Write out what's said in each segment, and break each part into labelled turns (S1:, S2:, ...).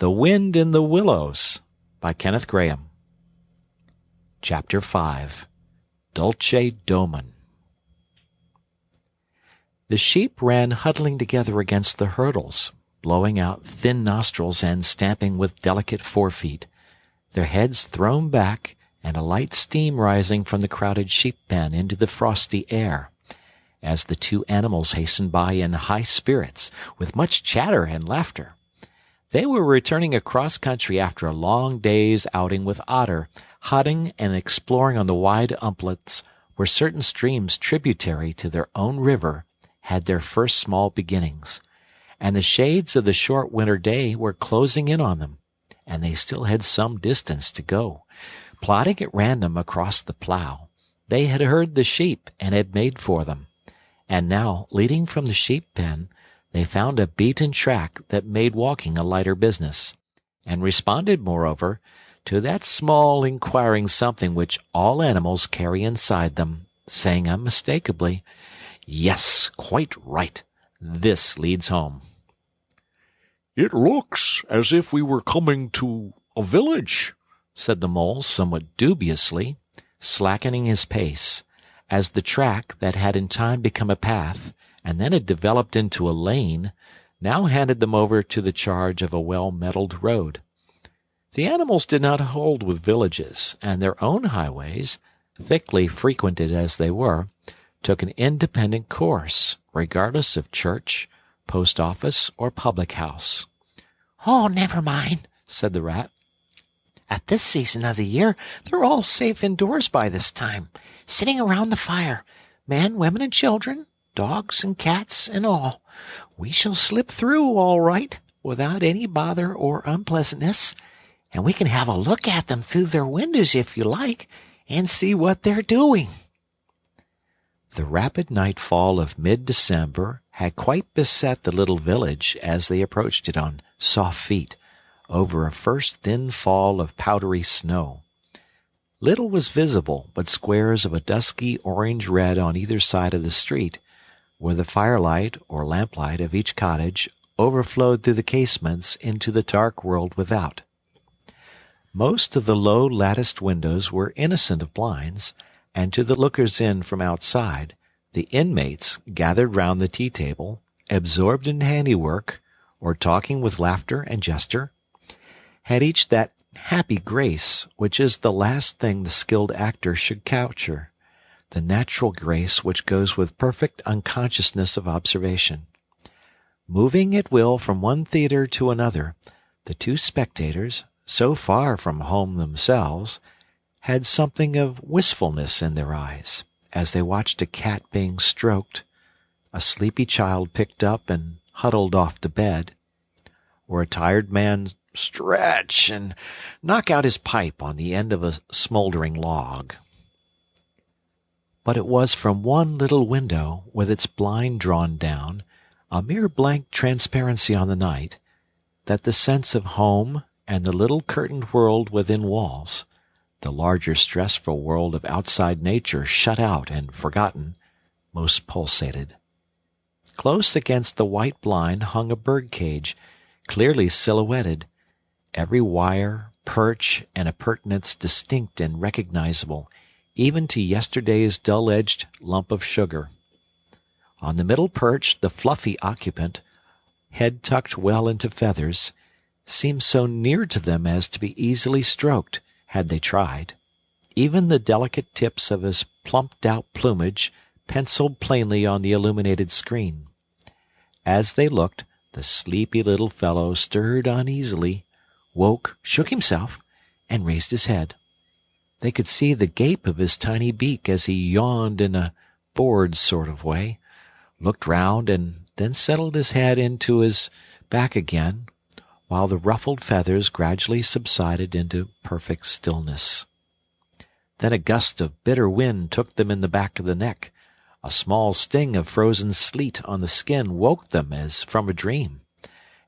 S1: The Wind in the Willows by Kenneth Grahame. Chapter 5. Dulce Domum. The sheep ran huddling together against the hurdles, blowing out thin nostrils and stamping with delicate forefeet, their heads thrown back and a light steam rising from the crowded sheep pen into the frosty air, as the two animals hastened by in high spirits, with much chatter and laughter. They were returning across country after a long day's outing with Otter, hunting and exploring on the wide umplets where certain streams tributary to their own river had their first small beginnings, and the shades of the short winter day were closing in on them, and they still had some distance to go. Plodding at random across the plough, they had heard the sheep and had made for them, and now, leading from the sheep pen, they found a beaten track that made walking a lighter business, and responded, moreover, to that small inquiring something which all animals carry inside them, saying unmistakably, "Yes, quite right. This leads home."
S2: "It looks as if we were coming to a village," said the mole somewhat dubiously, slackening his pace, as the track, that had in time become a path, and then had developed into a lane, now handed them over to the charge of a well-metalled road. The animals did not hold with villages, and their own highways, thickly frequented as they were, took an independent course, regardless of church, post-office, or public-house.
S3: "Oh, never mind," said the rat. "At this season of the year, they're all safe indoors by this time, sitting around the fire, men, women, and children, dogs and cats and all. We shall slip through all right, without any bother or unpleasantness, and we can have a look at them through their windows if you like, and see what they're doing."
S1: The rapid nightfall of mid-December had quite beset the little village as they approached it on soft feet, over a first thin fall of powdery snow. Little was visible but squares of a dusky orange-red on either side of the street, where the firelight or lamplight of each cottage overflowed through the casements into the dark world without. Most of the low latticed windows were innocent of blinds, and to the lookers-in from outside, the inmates, gathered round the tea-table, absorbed in handiwork, or talking with laughter and jester, had each that happy grace which is the last thing the skilled actor should capture, the natural grace which goes with perfect unconsciousness of observation. Moving at will from one theatre to another, the two spectators, so far from home themselves, had something of wistfulness in their eyes, as they watched a cat being stroked, a sleepy child picked up and huddled off to bed, or a tired man stretch and knock out his pipe on the end of a smoldering log. But it was from one little window, with its blind drawn down, a mere blank transparency on the night, that the sense of home and the little curtained world within walls, the larger stressful world of outside nature shut out and forgotten, most pulsated. Close against the white blind hung a bird-cage, clearly silhouetted, every wire, perch, and appurtenance distinct and recognizable, even to yesterday's dull-edged lump of sugar. On the middle perch the fluffy occupant, head tucked well into feathers, seemed so near to them as to be easily stroked, had they tried, even the delicate tips of his plumped-out plumage penciled plainly on the illuminated screen. As they looked, the sleepy little fellow stirred uneasily, woke, shook himself, and raised his head. They could see the gape of his tiny beak as he yawned in a bored sort of way, looked round, and then settled his head into his back again, while the ruffled feathers gradually subsided into perfect stillness. Then a gust of bitter wind took them in the back of the neck. A small sting of frozen sleet on the skin woke them as from a dream,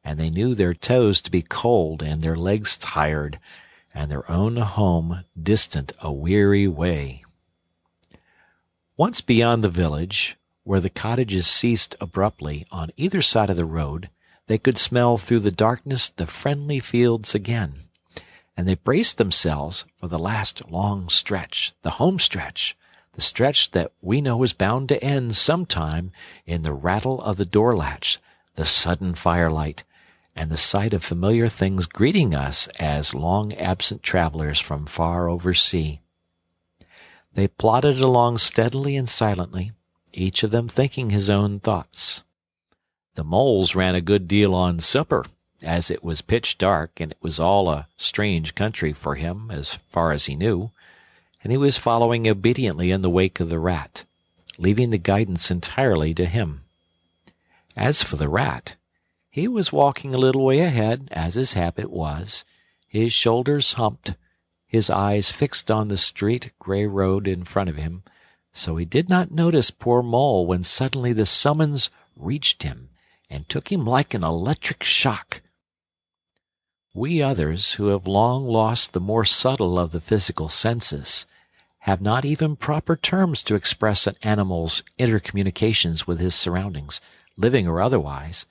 S1: and they knew their toes to be cold and their legs tired, and their own home distant a weary way. Once beyond the village, where the cottages ceased abruptly on either side of the road, They could smell through the darkness the friendly fields again, and they braced themselves for the last long stretch, the home stretch, the stretch that we know is bound to end sometime in the rattle of the door latch, the sudden firelight, and the sight of familiar things greeting us as long-absent travelers from far over sea. They plodded along steadily and silently, each of them thinking his own thoughts. The moles ran a good deal on supper, as it was pitch dark and it was all a strange country for him as far as he knew, and he was following obediently in the wake of the rat, leaving the guidance entirely to him. As for the rat, he was walking a little way ahead, as his habit was, his shoulders humped, his eyes fixed on the straight gray road in front of him, so he did not notice poor Mole when suddenly the summons reached him and took him like an electric shock. We others, who have long lost the more subtle of the physical senses, have not even proper terms to express an animal's intercommunications with his surroundings, living or otherwise,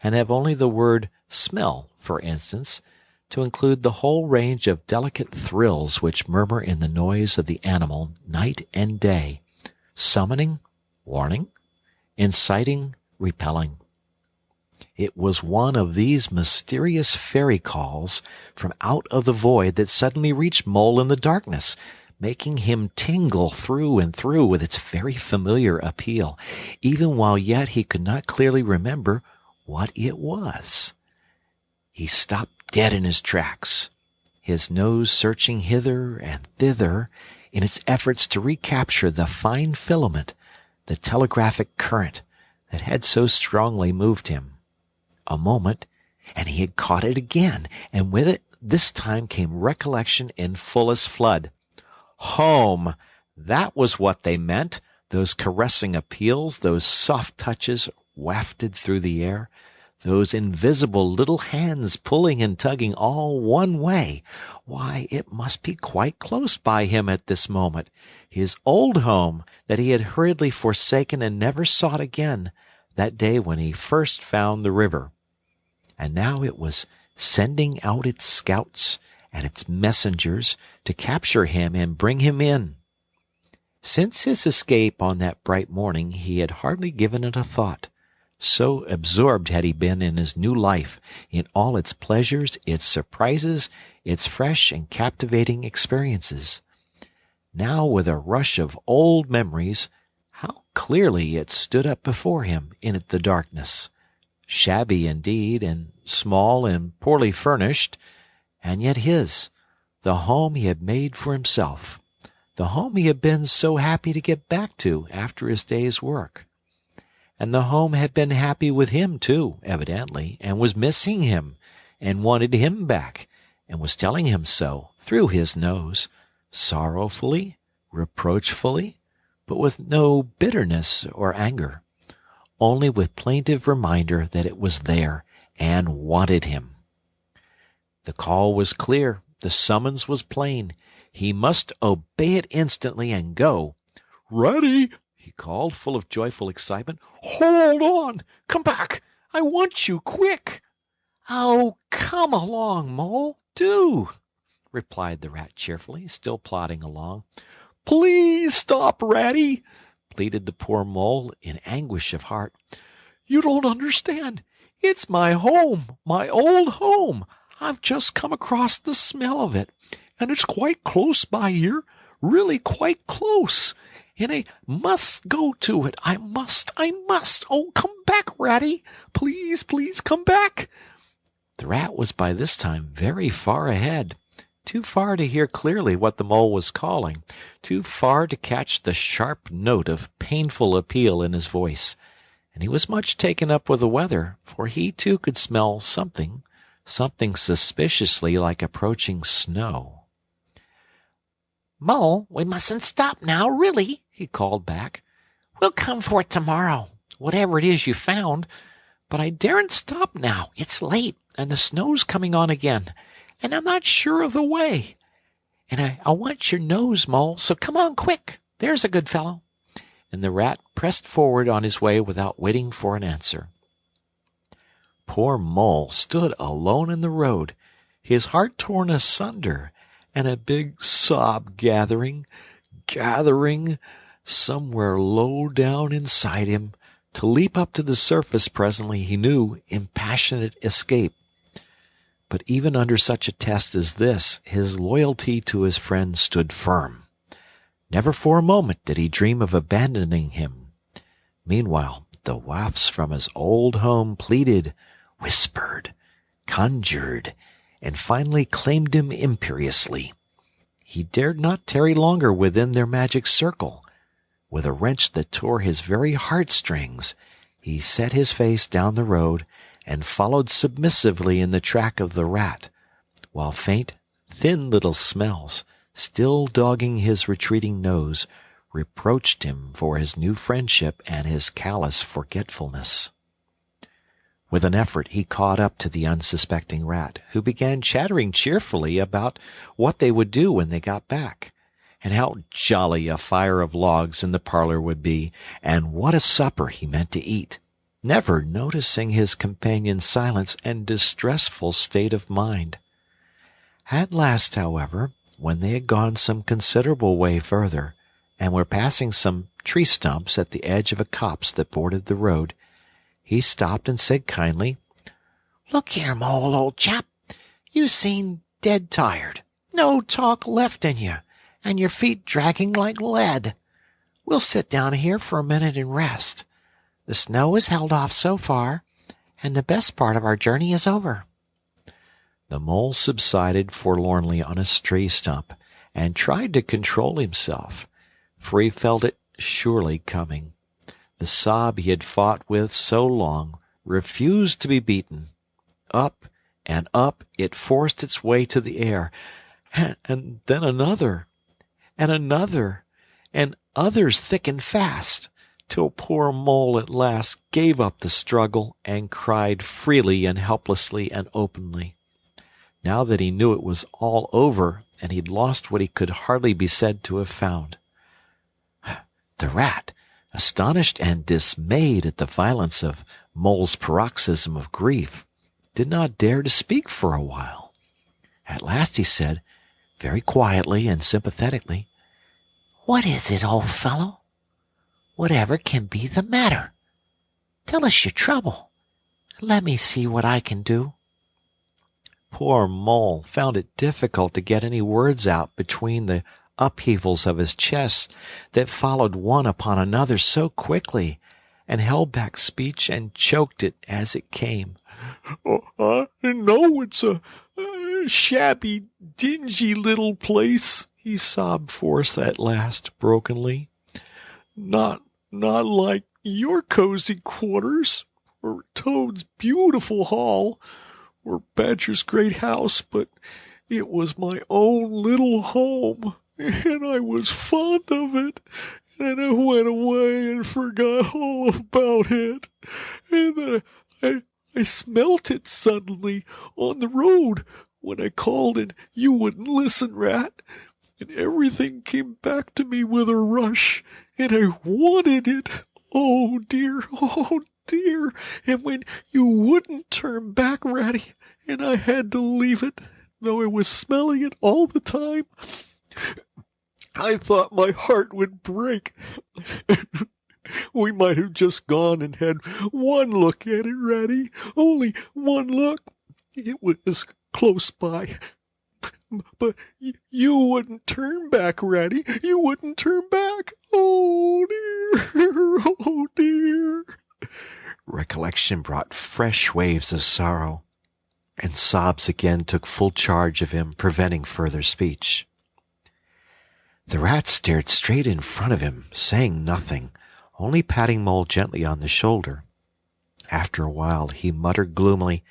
S1: and have only the word smell, for instance, to include the whole range of delicate thrills which murmur in the noise of the animal night and day, summoning, warning, inciting, repelling. It was one of these mysterious fairy calls from out of the void that suddenly reached Mole in the darkness, making him tingle through and through with its very familiar appeal, even while yet he could not clearly remember what it was. He stopped dead in his tracks, his nose searching hither and thither in its efforts to recapture the fine filament, the telegraphic current that had so strongly moved him. A moment, and he had caught it again, and with it this time came recollection in fullest flood. Home! That was what they meant, those caressing appeals, those soft touches wafted through the air, those invisible little hands pulling and tugging all one way. Why, it must be quite close by him at this moment, his old home that he had hurriedly forsaken and never sought again, that day when he first found the river. And now it was sending out its scouts and its messengers to capture him and bring him in. Since his escape on that bright morning he had hardly given it a thought, so absorbed had he been in his new life, in all its pleasures, its surprises, its fresh and captivating experiences. Now, with a rush of old memories, how clearly it stood up before him in the darkness, shabby indeed, and small and poorly furnished, and yet his, the home he had made for himself, the home he had been so happy to get back to after his day's work. And the home had been happy with him, too, evidently, and was missing him, and wanted him back, and was telling him so, through his nose, sorrowfully, reproachfully, but with no bitterness or anger, only with plaintive reminder that it was there and wanted him. The call was clear, the summons was plain. He must obey it instantly and go. "Ready!" he called, full of joyful excitement. "Hold on! Come back! I want you, quick!" "Oh, come along, Mole, do!" replied the rat cheerfully, still plodding along. "Please stop, Ratty!" pleaded the poor Mole in anguish of heart. "You don't understand. It's my home, my old home. I've just come across the smell of it, and it's quite close by here, really quite close. And I must go to it. I must. Oh, come back, Ratty. Please, please come back." The rat was by this time very far ahead, too far to hear clearly what the mole was calling, too far to catch the sharp note of painful appeal in his voice, and he was much taken up with the weather, for he too could smell something suspiciously like approaching snow.
S3: "Mole, we mustn't stop now, really," he called back. "We'll come for it tomorrow, whatever it is you found. But I daren't stop now. It's late, and the snow's coming on again, and I'm not sure of the way. And I want your nose, Mole, so come on quick. There's a good fellow." And the rat pressed forward on his way without waiting for an answer.
S1: Poor Mole stood alone in the road, his heart torn asunder, and a big sob gathering, somewhere low down inside him, to leap up to the surface presently, he knew, in passionate escape. But even under such a test as this, his loyalty to his friend stood firm. Never for a moment did he dream of abandoning him. Meanwhile, the wafts from his old home pleaded, whispered, conjured, and finally claimed him imperiously. He dared not tarry longer within their magic circle. With a wrench that tore his very heartstrings, he set his face down the road and followed submissively in the track of the rat, while faint, thin little smells, still dogging his retreating nose, reproached him for his new friendship and his callous forgetfulness. With an effort he caught up to the unsuspecting rat, who began chattering cheerfully about what they would do when they got back, and how jolly a fire of logs in the parlor would be, and what a supper he meant to eat, never noticing his companion's silence and distressful state of mind. At last, however, when they had gone some considerable way further, and were passing some tree stumps at the edge of a copse that bordered the road, he stopped and said kindly,
S3: "Look here, Mole, old chap. You seem dead tired. No talk left in you, and your feet dragging like lead. We'll sit down here for a minute and rest. The snow has held off so far, and the best part of our journey is over."
S1: The mole subsided forlornly on a tree stump, and tried to control himself, for he felt it surely coming. The sob he had fought with so long refused to be beaten. Up and up it forced its way to the air, and then another, and another, and others thick and fast, till poor Mole at last gave up the struggle and cried freely and helplessly and openly. Now that he knew it was all over, and he'd lost what he could hardly be said to have found. The rat, astonished and dismayed at the violence of Mole's paroxysm of grief, did not dare to speak for a while. At last he said, very quietly and sympathetically,
S3: "What is it, old fellow? Whatever can be the matter? Tell us your trouble. Let me see what I can do."
S1: Poor Mole found it difficult to get any words out between the upheavals of his chest that followed one upon another so quickly, and held back speech and choked it as it came.
S2: "I know it's a shabby, dingy little place," he sobbed forth at last, brokenly. Not like your cozy quarters, or Toad's beautiful hall, or Badger's great house, but it was my own little home, and I was fond of it, and I went away and forgot all about it, and then I smelt it suddenly on the road when I called and you wouldn't listen, Rat, and everything came back to me with a rush, and I wanted it. Oh dear, and when you wouldn't turn back, Ratty, and I had to leave it, though I was smelling it all the time, I thought my heart would break. We might have just gone and had one look at it, Ratty, only one look. It was close by. But you wouldn't turn back, Ratty. You wouldn't turn back. Oh, dear. Oh, dear.
S1: Recollection brought fresh waves of sorrow, and sobs again took full charge of him, preventing further speech. The rat stared straight in front of him, saying nothing, only patting Mole gently on the shoulder. After a while he muttered gloomily,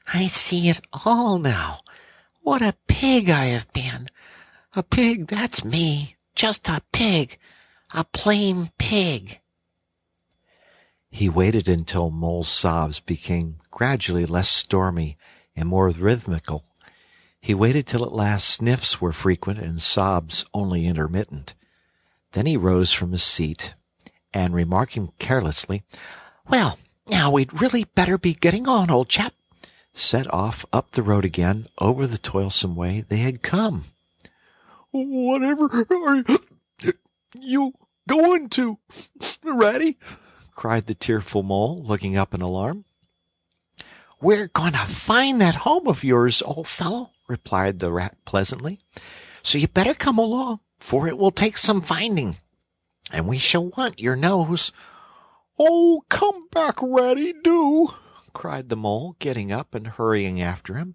S3: "I see it all now. What a pig I have been. A pig, that's me. Just a pig. A plain pig."
S1: He waited until Mole's sobs became gradually less stormy and more rhythmical. He waited till at last sniffs were frequent and sobs only intermittent. Then he rose from his seat, and remarking carelessly, "Well,
S3: Now we'd really better be getting on, old chap," set off up the road again over the toilsome way they had come.
S2: "Whatever are you going to, Ratty?" cried the tearful Mole, looking up in alarm.
S3: "We're going to find that home of yours, old fellow," replied the Rat pleasantly. "So you better come along, for it will take some finding, and we shall want your nose."
S2: "Oh, come back, Ratty, do!" cried the Mole, getting up and hurrying after him.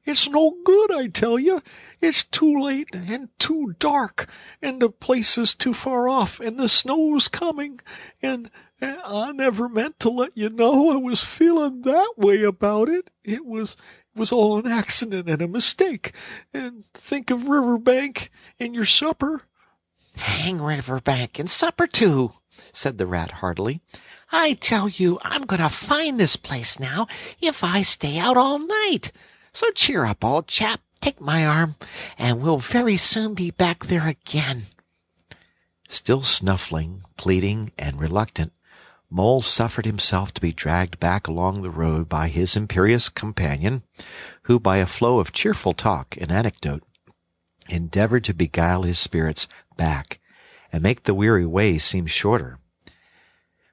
S2: "It's no good, I tell you. It's too late and too dark, and the place is too far off, and the snow's coming, and I never meant to let you know I was feeling that way about it. It was all an accident and a mistake. And think of Riverbank and your supper."
S3: "Hang Riverbank and supper, too," said the Rat heartily. "I tell you, I'm going to find this place now if I stay out all night. So cheer up, old chap, take my arm, and we'll very soon be back there again."
S1: Still snuffling, pleading, and reluctant, Mole suffered himself to be dragged back along the road by his imperious companion, who, by a flow of cheerful talk and anecdote, endeavored to beguile his spirits back and make the weary way seem shorter.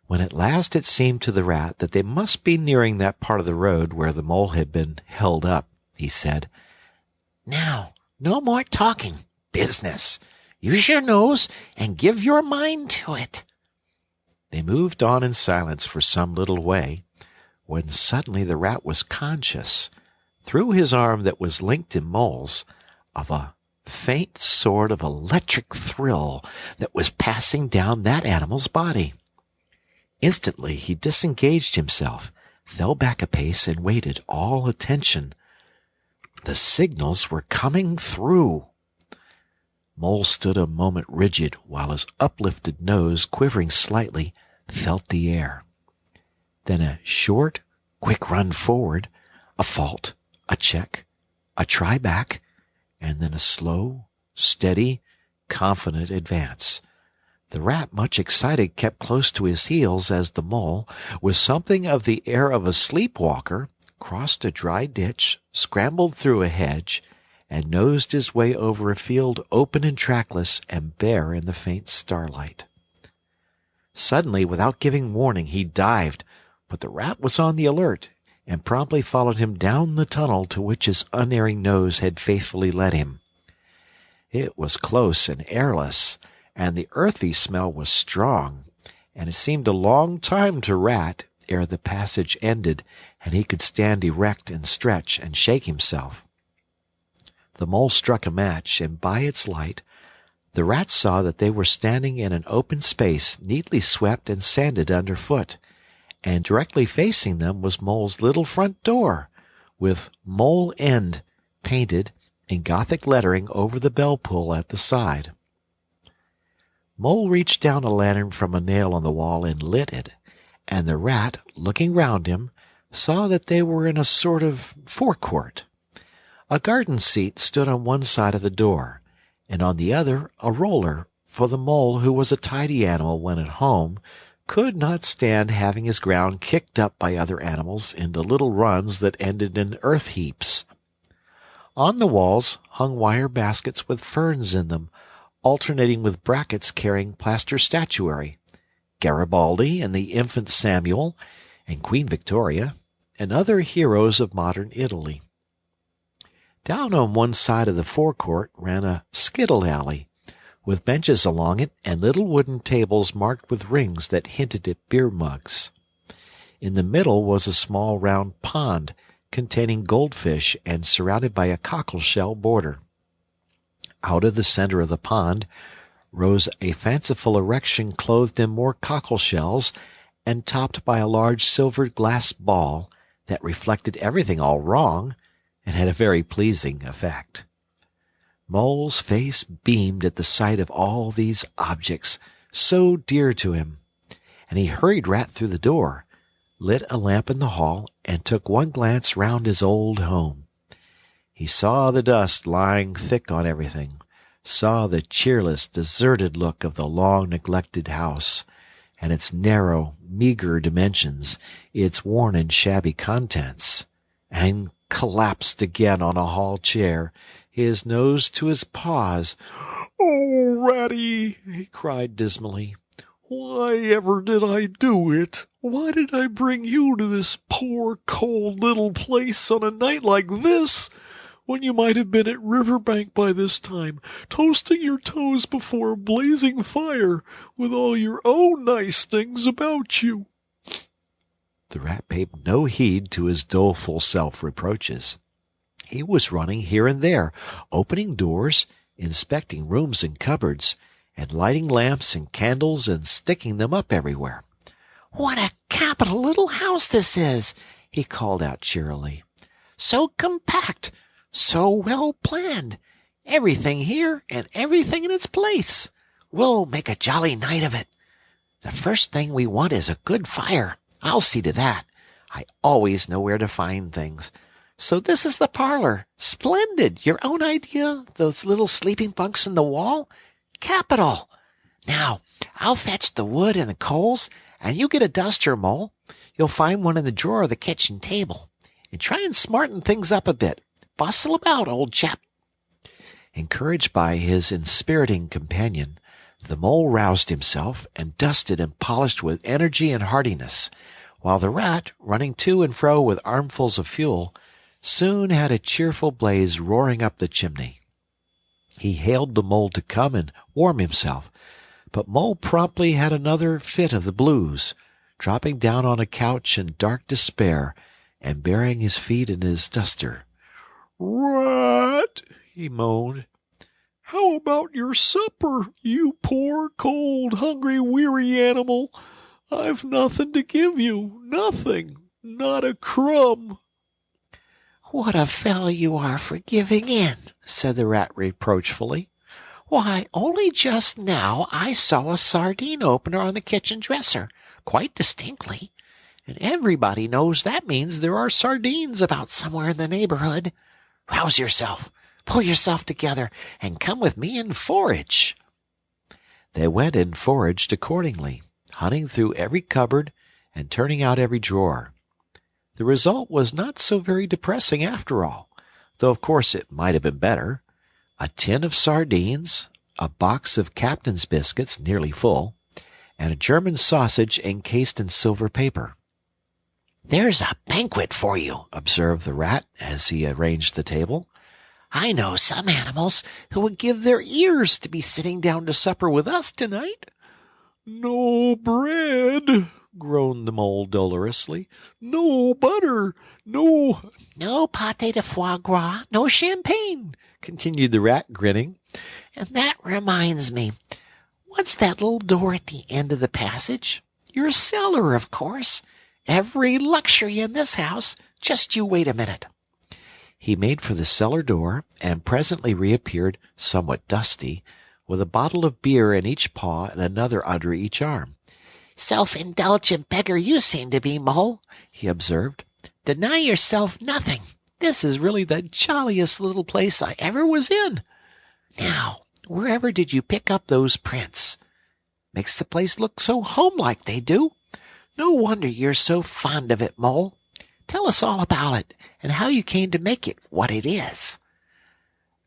S1: When at last it seemed to the Rat that they must be nearing that part of the road where the Mole had been held up, he said,
S3: "Now, no more talking. Business. Use your nose and give your mind to it."
S1: They moved on in silence for some little way, when suddenly the Rat was conscious, through his arm that was linked in Mole's, of a faint sort of electric thrill that was passing down that animal's body. Instantly he disengaged himself, fell back a pace, and waited, all attention. The signals were coming through. Mole stood a moment rigid, while his uplifted nose, quivering slightly, felt the air. Then a short, quick run forward, a fault, a check, a try back, and then a slow, steady, confident advance. The Rat, much excited, kept close to his heels as the Mole, with something of the air of a sleepwalker, crossed a dry ditch, scrambled through a hedge, and nosed his way over a field open and trackless and bare in the faint starlight. Suddenly, without giving warning, he dived, but the Rat was on the alert, and promptly followed him down the tunnel to which his unerring nose had faithfully led him. It was close and airless, and the earthy smell was strong, and it seemed a long time to Rat ere the passage ended and he could stand erect and stretch and shake himself. The Mole struck a match, and by its light the Rat saw that they were standing in an open space neatly swept and sanded underfoot, and directly facing them was Mole's little front door, with Mole End painted in Gothic lettering over the bell pull at the side. Mole reached down a lantern from a nail on the wall and lit it, and the Rat, looking round him, saw that they were in a sort of forecourt. A garden seat stood on one side of the door, and on the other a roller, for the Mole, who was a tidy animal when at home, could not stand having his ground kicked up by other animals into little runs that ended in earth heaps. On the walls hung wire baskets with ferns in them, alternating with brackets carrying plaster statuary, Garibaldi and the infant Samuel, and Queen Victoria, and other heroes of modern Italy. Down on one side of the forecourt ran a skittle alley, with benches along it and little wooden tables marked with rings that hinted at beer mugs. In the middle was a small round pond containing goldfish and surrounded by a cockleshell border. Out of the center of the pond rose a fanciful erection clothed in more cockleshells and topped by a large silvered glass ball that reflected everything all wrong and had a very pleasing effect. Mole's face beamed at the sight of all these objects so dear to him, and he hurried Rat through the door, lit a lamp in the hall, and took one glance round his old home. He saw the dust lying thick on everything, saw the cheerless, deserted look of the long-neglected house, and its narrow, meager dimensions, its worn and shabby contents, and collapsed again on a hall chair, his nose to his paws.
S2: "Oh, Ratty!" he cried dismally. "Why ever did I do it? Why did I bring you to this poor, cold little place on a night like this, when you might have been at Riverbank by this time, toasting your toes before a blazing fire, with all your own nice things about you?"
S1: The Rat paid no heed to his doleful self-reproaches. He was running here and there, opening doors, inspecting rooms and cupboards, and lighting lamps and candles and sticking them up everywhere.
S3: "What a capital little house this is!" he called out cheerily. "So compact, so well planned. Everything here and everything in its place. We'll make a jolly night of it. The first thing we want is a good fire. I'll see to that. I always know where to find things. So this is the parlor. Splendid! Your own idea? Those little sleeping bunks in the wall? Capital! Now, I'll fetch the wood and the coals, and you get a duster, Mole. You'll find one in the drawer of the kitchen table. And try and smarten things up a bit. Bustle about, old chap."
S1: Encouraged by his inspiriting companion, the Mole roused himself and dusted and polished with energy and heartiness, while the Rat, running to and fro with armfuls of fuel, soon had a cheerful blaze roaring up the chimney. He hailed the Mole to come and warm himself, but Mole promptly had another fit of the blues, dropping down on a couch in dark despair and burying his feet in his duster.
S2: "Rat!" he moaned. "How about your supper, you poor, cold, hungry, weary animal? I've nothing to give you, nothing, not a crumb."
S3: "What a fellow you are for giving in," said the Rat reproachfully. "Why, only just now I saw a sardine opener on the kitchen dresser, quite distinctly, and everybody knows that means there are sardines about somewhere in the neighborhood. Rouse yourself, pull yourself together, and come with me and forage."
S1: They went and foraged accordingly, hunting through every cupboard and turning out every drawer. The result was not so very depressing after all, though of course it might have been better. A tin of sardines, a box of captain's biscuits nearly full, and a German sausage encased in silver paper.
S3: "There's a banquet for you,"
S1: observed the Rat as he arranged the table.
S3: "I know some animals who would give their ears to be sitting down to supper with us tonight."
S2: "No bread," groaned the Mole dolorously. "No butter, no—"
S3: "No pâté de foie gras, no champagne," continued the Rat, grinning. "And that reminds me, what's that little door at the end of the passage? Your cellar, of course. Every luxury in this house. Just you wait a minute."
S1: He made for the cellar door, and presently reappeared, somewhat dusty, with a bottle of beer in each paw and another under each arm.
S3: "Self-indulgent beggar you seem to be, Mole," he observed. "Deny yourself nothing. This is really the jolliest little place I ever was in. Now, wherever did you pick up those prints? Makes the place look so homelike, they do. No wonder you're so fond of it, Mole. Tell us all about it, and how you came to make it what it is."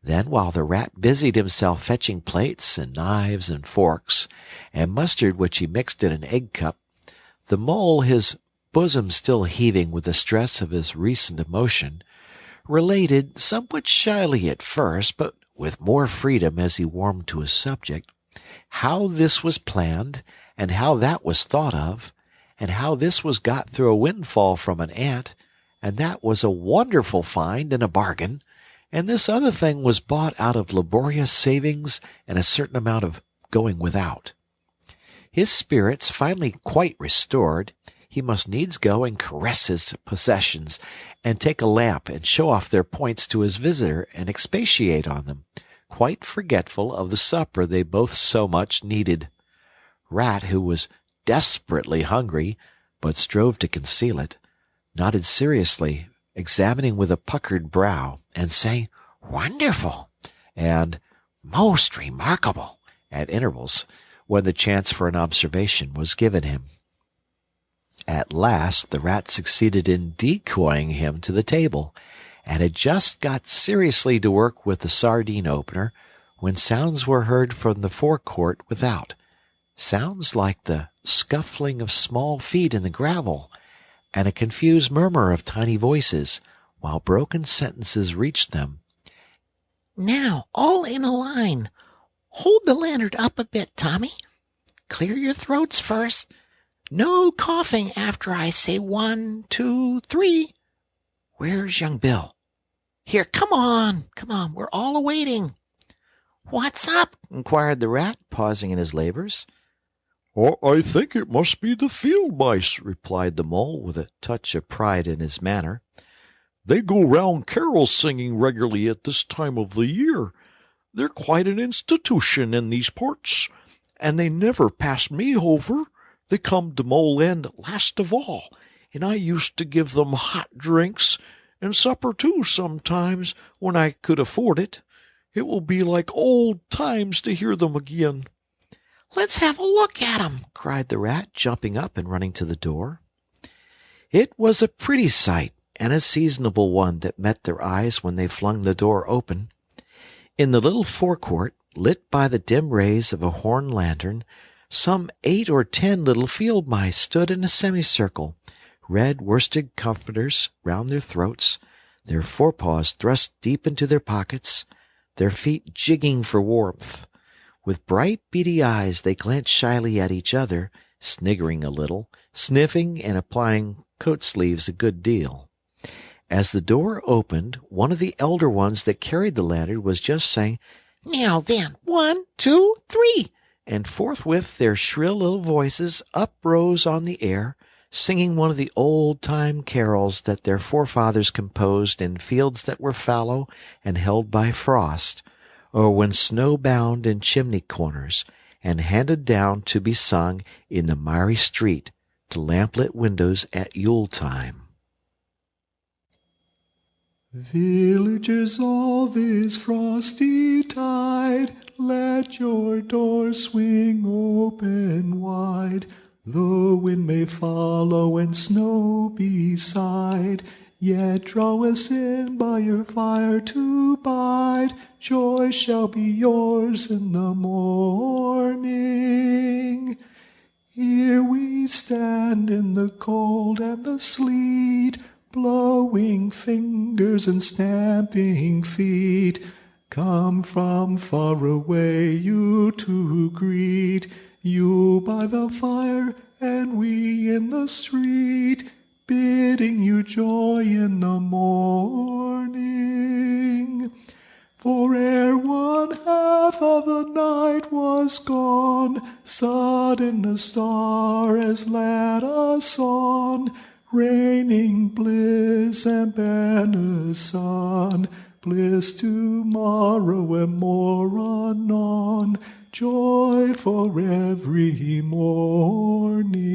S1: Then, while the Rat busied himself fetching plates and knives and forks, and mustard which he mixed in an egg cup, the Mole, his bosom still heaving with the stress of his recent emotion, related, somewhat shyly at first, but with more freedom as he warmed to his subject, how this was planned, and how that was thought of, and how this was got through a windfall from an ant, and that was a wonderful find and a bargain, and this other thing was bought out of laborious savings and a certain amount of going without. His spirits finally quite restored, he must needs go and caress his possessions, and take a lamp and show off their points to his visitor and expatiate on them, quite forgetful of the supper they both so much needed. Rat, who was desperately hungry, but strove to conceal it, nodded seriously, examining with a puckered brow, and saying, "Wonderful," and "Most remarkable," at intervals, when the chance for an observation was given him. At last the rat succeeded in decoying him to the table, and had just got seriously to work with the sardine opener when sounds were heard from the forecourt without, sounds like the scuffling of small feet in the gravel, and a confused murmur of tiny voices, while broken sentences reached them.
S3: "Now, all in a line. Hold the lantern up a bit, Tommy. Clear your throats first. No coughing after I say 1, 2, 3. Where's young Bill? Here, come on, we're all awaiting." "What's up?" inquired the rat, pausing in his labors.
S2: "I think it must be the field mice," replied the mole, with a touch of pride in his manner. "They go round carols singing regularly at this time of the year. They're quite an institution in these parts, and they never pass me over. They come to Mole End last of all, and I used to give them hot drinks, and supper too sometimes, when I could afford it. It will be like old times to hear them again."
S3: "Let's have a look at 'em,"
S1: cried the rat, jumping up and running to the door. It was a pretty sight, and a seasonable one that met their eyes when they flung the door open. In the little forecourt, lit by the dim rays of a horn lantern, some 8 or 10 little field mice stood in a semicircle, red worsted comforters round their throats, their forepaws thrust deep into their pockets, their feet jigging for warmth. With bright, beady eyes they glanced shyly at each other, sniggering a little, sniffing and applying coat sleeves a good deal. As the door opened, one of the elder ones that carried the lantern was just saying,
S3: "Now then, 1, 2, 3.
S1: And forthwith their shrill little voices uprose on the air, singing one of the old-time carols that their forefathers composed in fields that were fallow and held by frost, or when snow-bound in chimney corners, and handed down to be sung in the miry street to lamplit windows at Yule-time.
S4: Villagers all this frosty tide, let your doors swing open wide. The wind may follow and snow beside, yet draw us in by your fire to bide. Joy shall be yours in the morning. Here we stand in the cold and the sleet, blowing fingers and stamping feet. Come from far away you to greet, you by the fire and we in the street, bidding you joy in the morning. For ere one half of the night was gone, sudden a star has led us on, raining bliss and benison, bliss tomorrow and more anon, joy for every morning.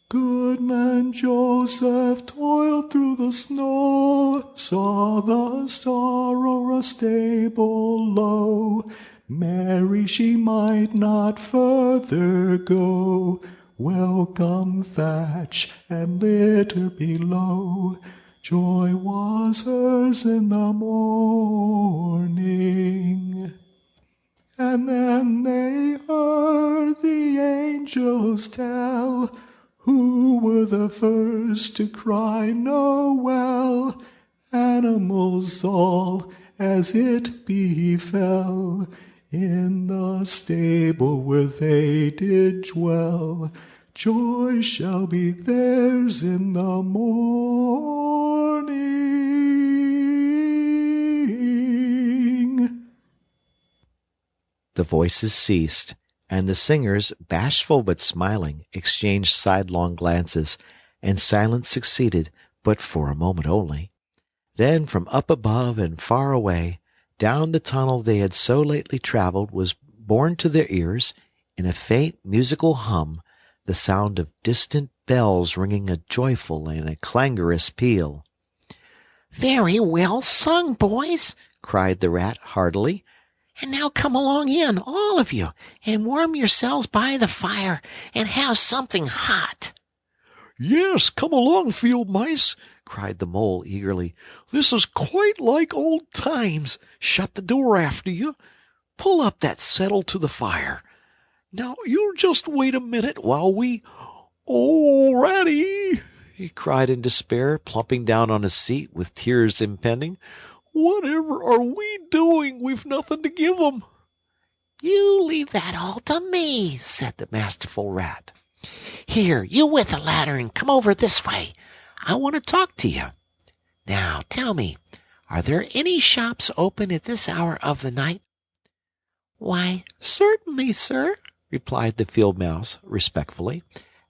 S4: Goodman Joseph toiled through the snow, saw the star o'er a stable low. Mary she might not further go, welcome thatch and litter below. Joy was hers in the morning. And then they heard the angels tell, who were the first to cry Noel. Animals all, as it befell, in the stable where they did dwell. Joy shall be theirs in the morning.
S1: The voices ceased, and the singers, bashful but smiling, exchanged sidelong glances, and silence succeeded, but for a moment only. Then from up above and far away, down the tunnel they had so lately travelled, was borne to their ears, in a faint musical hum, the sound of distant bells ringing a joyful and a clangorous peal.
S3: "Very well sung, boys,"
S1: cried the rat heartily.
S3: And now come along in, all of you, and warm yourselves by the fire, and have something hot."
S2: "Yes, come along, field mice," cried the mole eagerly. "This is quite like old times. Shut the door after you. Pull up that settle to the fire. Now, you just wait a minute while we... Oh, Ratty!" he cried in despair, plumping down on a seat with tears impending. "Whatever are we doing? We've nothing to give 'em."
S3: "You leave that all to me," said the masterful rat. "Here, you with the lantern, come over this way. I want to talk to you. Now, tell me, are there any shops open at this hour of the night?" "Why, certainly, sir," replied the field mouse respectfully.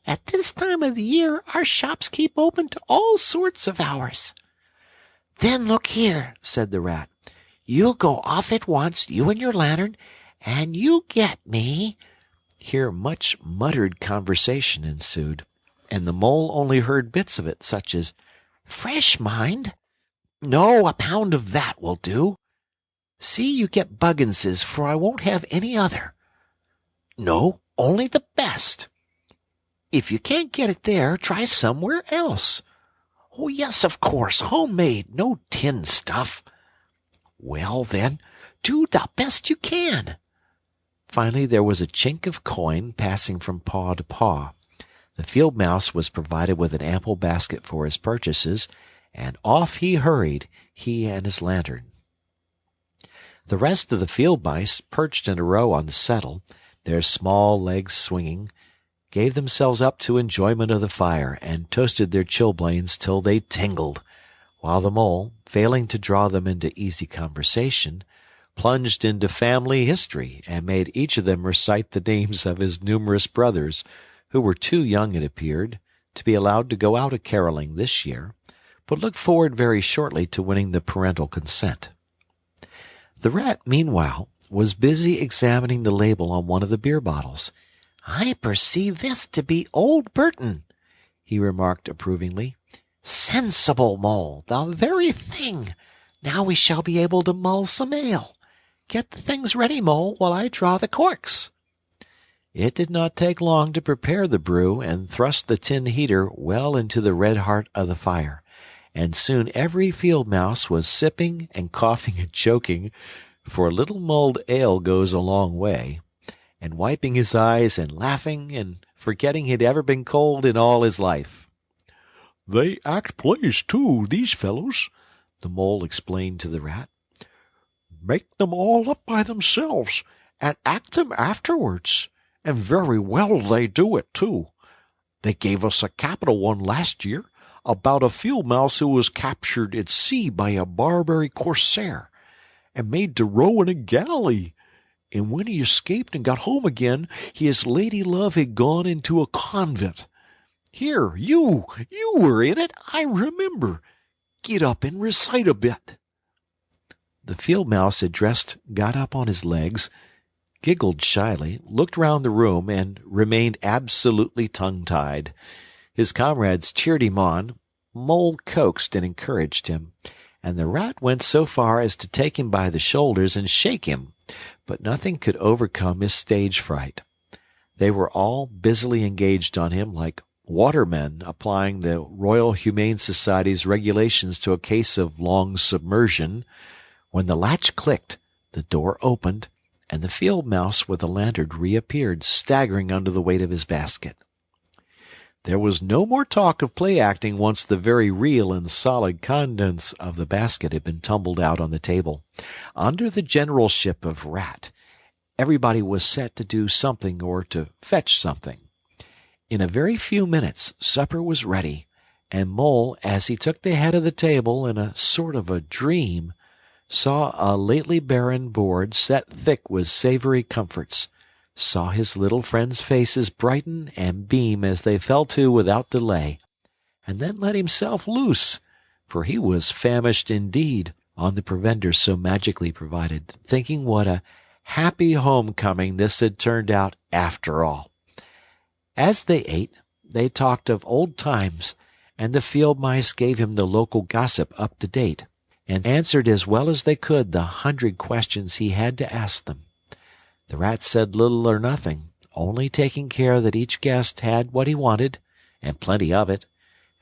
S3: "At this time of the year our shops keep open to all sorts of hours." "Then look here," said the rat. "You'll go off at once, you and your lantern, and you get me—" Here much muttered conversation ensued, and the mole only heard bits of it, such as, "Fresh, mind?" "No, a pound of that will do." "See you get Bugginses, for I won't have any other." "No, only the best." "If you can't get it there, try somewhere else." "Oh, yes, of course, homemade, no tin stuff." "Well, then, do the best you can." Finally there was a chink of coin passing from paw to paw. The field mouse was provided with an ample basket for his purchases, and off he hurried, he and his lantern. The rest of the field mice, perched in a row on the settle, their small legs swinging, gave themselves up to enjoyment of the fire, and toasted their chilblains till they tingled, while the mole, failing to draw them into easy conversation, plunged into family history and made each of them recite the names of his numerous brothers, who were too young, it appeared, to be allowed to go out a-carolling this year, but looked forward very shortly to winning the parental consent. The rat, meanwhile, was busy examining the label on one of the beer bottles. "I perceive this to be Old Burton," he remarked approvingly. "Sensible, Mole, the very thing. Now we shall be able to mull some ale. Get the things ready, Mole, while I draw the corks." It did not take long to prepare the brew and thrust the tin heater well into the red heart of the fire, and soon every field mouse was sipping and coughing and choking, for a little mulled ale goes a long way, and wiping his eyes and laughing and forgetting he'd ever been cold in all his life.
S2: "They act plays, too, these fellows," the mole explained to the rat. "Make them all up by themselves, and act them afterwards, and very well they do it, too. They gave us a capital one last year, about a field mouse who was captured at sea by a Barbary corsair, and made to row in a galley. And when he escaped and got home again, his lady love had gone into a convent. Here, you were in it, I remember. Get up and recite a bit." The field mouse addressed got up on his legs, giggled shyly, looked round the room, and remained absolutely tongue-tied. His comrades cheered him on, Mole coaxed and encouraged him, and the rat went so far as to take him by the shoulders and shake him, but nothing could overcome his stage fright. They were all busily engaged on him like watermen applying the Royal Humane Society's regulations to a case of long submersion, when the latch clicked, the door opened, and the field mouse with the lantern reappeared, staggering under the weight of his basket. There was no more talk of play-acting once the very real and solid contents of the basket had been tumbled out on the table. Under the generalship of Rat, everybody was set to do something or to fetch something. In a very few minutes supper was ready, and Mole, as he took the head of the table in a sort of a dream, saw a lately barren board set thick with savory comforts, saw his little friends' faces brighten and beam as they fell to without delay, and then let himself loose, for he was famished indeed, on the provender so magically provided, thinking what a happy homecoming this had turned out after all. As they ate, they talked of old times, and the field mice gave him the local gossip up to date,
S1: and answered as well as they could the 100 questions he had to ask them. The rat said little or nothing, only taking care that each guest had what he wanted, and plenty of it,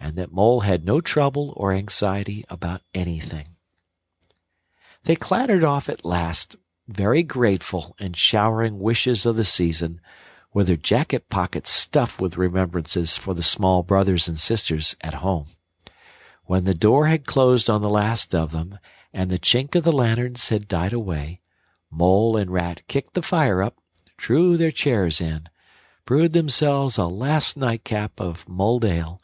S1: and that Mole had no trouble or anxiety about anything. They clattered off at last, very grateful and showering wishes of the season, with their jacket pockets stuffed with remembrances for the small brothers and sisters at home. When the door had closed on the last of them, and the chink of the lanterns had died away, Mole and Rat kicked the fire up, drew their chairs in, brewed themselves a last nightcap of mulled ale,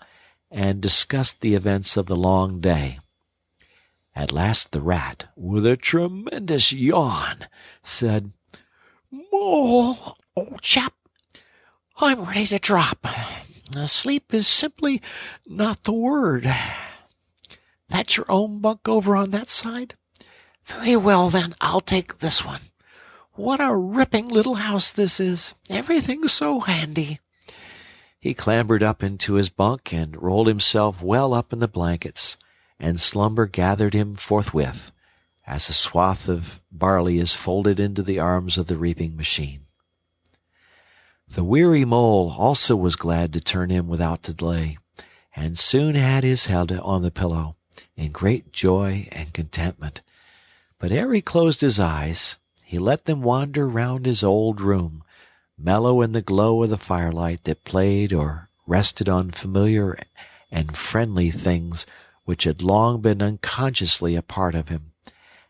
S1: and discussed the events of the long day. At last the Rat, with a tremendous yawn, said,
S3: "Mole, old chap, I'm ready to drop. Sleep is simply not the word. That's your own bunk over on that side? Very well, then, I'll take this one. What a ripping little house this is. Everything's so handy."
S1: He clambered up into his bunk and rolled himself well up in the blankets, and slumber gathered him forthwith, as a swath of barley is folded into the arms of the reaping machine. The weary Mole also was glad to turn in without delay, and soon had his head on the pillow, in great joy and contentment. But ere he closed his eyes, he let them wander round his old room, mellow in the glow of the firelight that played or rested on familiar and friendly things which had long been unconsciously a part of him,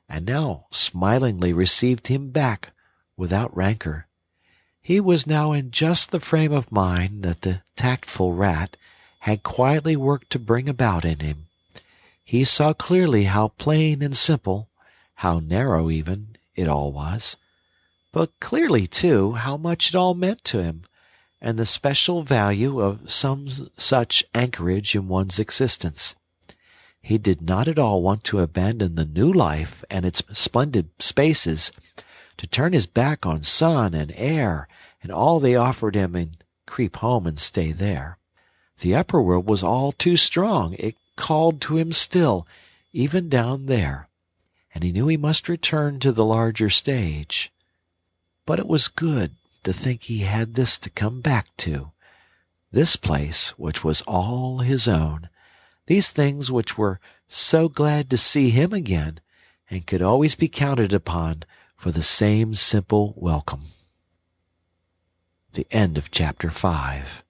S1: and now smilingly received him back without rancor. He was now in just the frame of mind that the tactful Rat had quietly worked to bring about in him. He saw clearly how plain and simple, how narrow even, it all was, but clearly, too, how much it all meant to him, and the special value of some such anchorage in one's existence. He did not at all want to abandon the new life and its splendid spaces, to turn his back on sun and air and all they offered him and creep home and stay there. The upper world was all too strong. It called to him still, even down there, and he knew he must return to the larger stage. But it was good to think he had this to come back to, this place which was all his own, these things which were so glad to see him again and could always be counted upon for the same simple welcome. The end of chapter 5.